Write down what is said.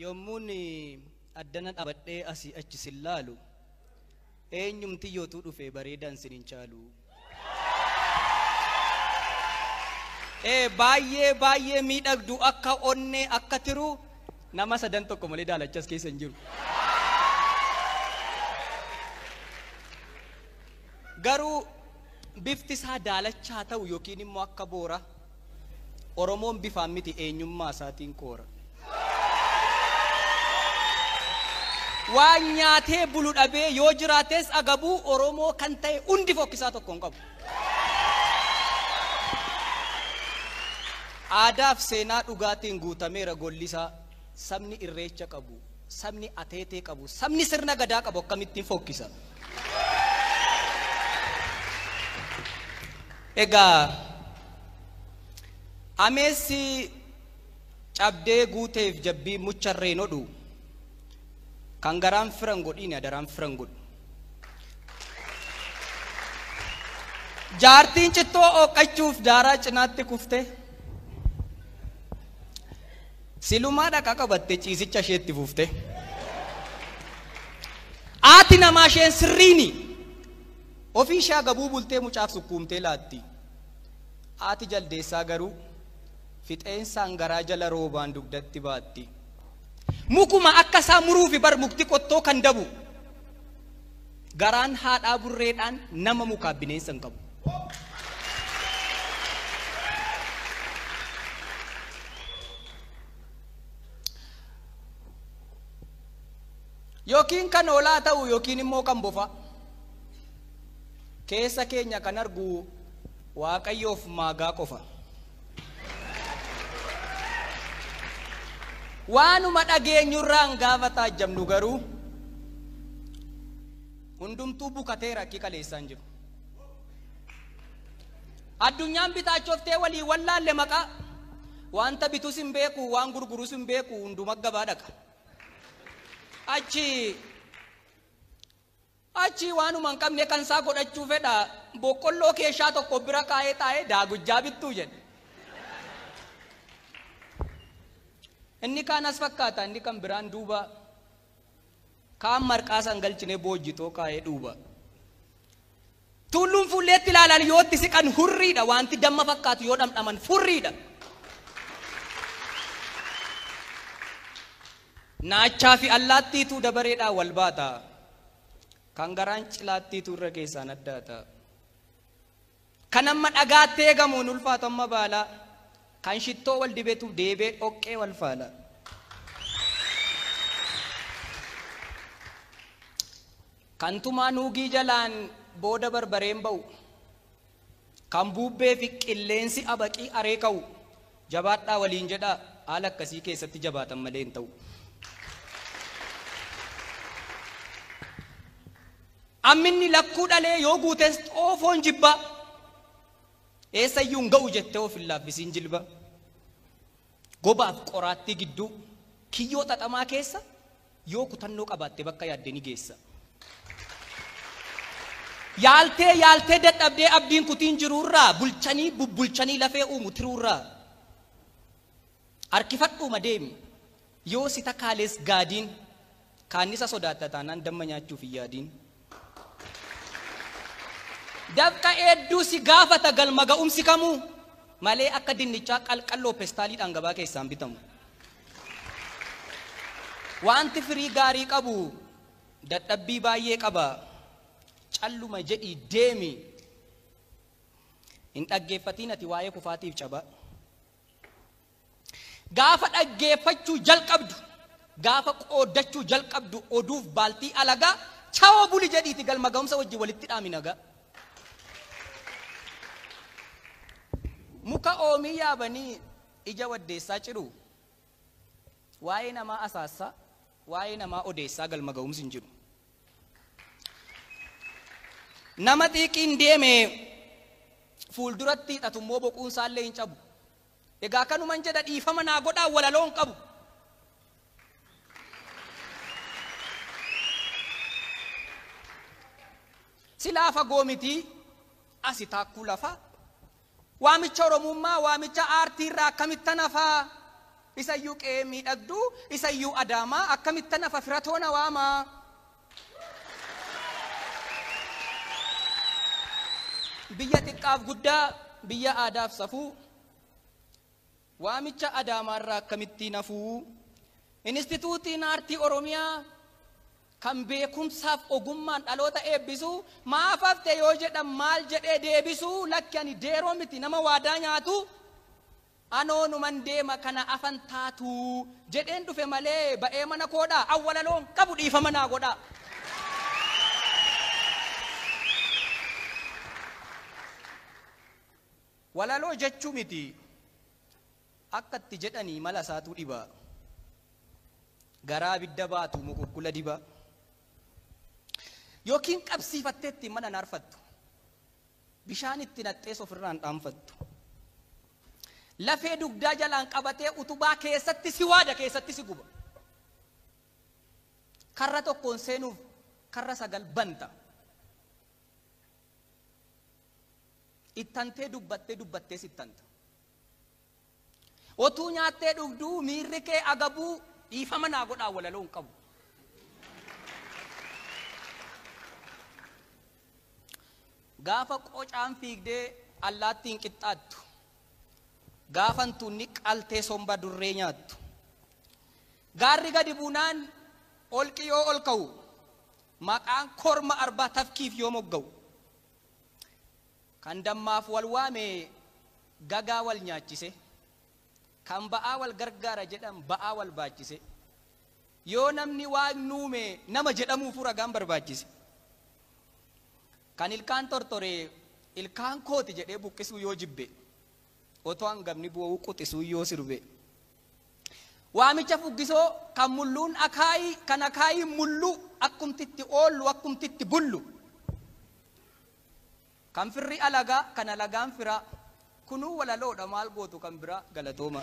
yommuun addana dhabadhee asii achi sillaalu eenyumti yootu dhufe bareedan sinin caalu. Baay'ee miidhagdu akka onnee akka tiru nama sadan tokko malee daalachas keessa hin jiru. Garuu bifti isaa daalachaa ta'u yookiin immoo akka boora Oromoon bifaan miti eenyummaa isaatiin koora. Waan nyaatee bulu dhabee yoo jiraates agabuu Oromoo kan ta'e hundi fokkisaa tokko hin qabu. Aadaaf seenaa dhugaatiin guutameera gollisaa. Sabni irreecha qabu, sabni ateetee qabu, sabni sirna gadaa qabu akkamittiin fokkisa. Egaa ameessi cabdee guuteef jabbii mucharreen odhu kan garaan firan godhiin adaraan firan godhu. Jaartiin cittoo ooqachuuf daaraa cinaatti kufte silumaa dhaqa qabatte ciisicha isheetti fufte. Haati namaa isheen sirriini ofii ishee gabuu bultee mucaaf sukkuumtee laatti. Haati jaldeessaa garuu fixeensaan garaa jala roobaan dugdatti baatti. Mukuma akka isaa muruufi bar mukti qottoo kan dabu garaan haadhaa burreedhaan nama mukaa bineensa hin qabu. Yookiin kan oolaa ta'u yookiin immoo kan bofa keessa keenya kan argu Waaqayyoof maagaa qofa. Waanuma dhageenyurraan gaafa taajjabnu garuu hundumtuu bukateera akka kaleessaan jiru. Addunyaan bitaachoftee walii wallaalle maqaa wanta bitus hin beeku waan gurgurus hin beeku hunduma gabaa dhaqa. Achi waanuma hin qabne kan isaa godhachuu fedha boqqolloo keeshaa tokko bira kaa'ee taa'ee daagujjaa bittuu jedhe. Inni kaan as fakkaata inni kan biraan duuba kaan marqaa san galchine boojjitoo kaa'ee duuba. Tulluun fuulleetti ilaalan yoo itti siqan hurriidha wanti damma fakkaatu yoo dhamdhaman furriidha. Naachaa fi allaattiitu dabareedhaan wal baata. Kan garaan cilaattiitu irra keessaan addaata. Kan amma dhagaatti eegamuun ulfaatu amma baala. Kan shittoo wal dibetu deebee dhoqqee wal faala. Kan tumaa nuugii jalaan booda barbareen ba'u. Kan buubbee fi qilleensi abaqii aree ka'u. Jabaadhaa waliin jedhaa haala akkasii keessatti jabaatan malee hin ta'u. Amminni lakkuu dhalee yoo guutes xoofoon jibba. Eessayyuu hin ga'u jettee of hin laaffisiin jilba. Gobaaf qoraattii gidduu kiyyoo xaxamaa keessa yoo kutannoo qabaatte bakka yaadde ni geessa. Yaaltee dadhabdee abdiin kutiin jiruurraa bulchanii bubbulchanii lafee uumu tiruurraa. Harkifadhuuma deemi yoo si takkaalees gaadiin kaannisa sodaatta taanaan damma nyaachuuf hin yaadiin. Dabqa hedduu si gaafata galma ga'umsi kamuu malee akka dinnichaa qalqalloo pestaaliidhaan gabaa keessaan bitamu. Wanti firii gaarii qabu dadhabbii baay'ee qaba. Calluma jedhii deemi. Hin dhaggeeffatiin ati waa'ee kufaatiif caba. Gaafa dhaggeeffachuu jalqabdu gaafa qooddachuu jalqabdu oduuf baaltii alagaa chawoo buli jedhiiti galma ga'umsa wajjin walitti dhaaminaga. Muka oomii yaabanii ija waddeessaa ciru waa'ee namaa asaassaa waa'ee namaa odeessaa galma ga'umsi hin jiru. Nama xiiqiin deeme fuulduratti hidhatummoo boquun isaallee hin cabu. Egaa kanuman jedha dhiifama naa godhaa walaloon qabu. Silaa fagoo mitii asi taakkuu lafaa. Waamicha Oromummaa waamicha aartii irraa akkamittan hafaa isayyuu qe'ee miidhagduu, isayyuu adaamaa akkamittan afa firatoona waamaa. Biyya xiqqaaf guddaa, biyya aadaaf safuu, waamicha adaamaarraa akkamittiin hafuu. Instituutiin aartii Oromiyaa kan beekumsaaf ogummaan dhaloota eebbisu maaf hafte yoo jedhan maal jedhee deebisu. Lakki ani deeroo miti nama waadaa nyaatu anoonuman deema kana afan taatu jedheen dhufe malee ba'ee mana koodhaa awwalaloon qabu dhiifama naa godhaa. Walaloo jechuu miti akka itti jedhanii mala isaatu dhibaa. Garaa bidda baatu mukukkula dibaa. Yookiin qabsiifattee ittiin mana naarfattu. Bishaan itti naxxees ofirraan dhaanfattu. Lafee dugdaa jalaan qabatee utubaa keessatti si waada keessatti si guba. Karra tokkoon seenuuf karra 9 banta. Ittantee dubbattee sittanta. Otuu nyaattee dhugduu miirri kee agabuu dhiifama naa godhaa walaloo hin qabu. Gaafa qocaan fiigdee allaattiin qixxaattu, gaafan tunni qaltee somba durree nyaattu, gaarri gadi buunaan olqi yoo ol ka'u, maqaan korma arbaa tafkiif yoo mogga'u, kan dammaaf wal waame gagaa wal nyaachise, kan ba'aa wal gargaara jedhan ba'aa wal baachise, yoo namni waan nuume nama jedhamuuf ragaan barbaachise, kan ilkaan tortoree ilkaan kooti jedhee buqqisuu yoo jibbe, otoo hangafni bu'uu quxisuu yoo sirbe, waamicha fuggisoo kan mulluun akaayii kan akaayii mullu akkumtitti oollu akkumtitti bullu, kan firri alagaa kan alagaan firaa kunuu walaloodha maal gootu kan biraa galatooma.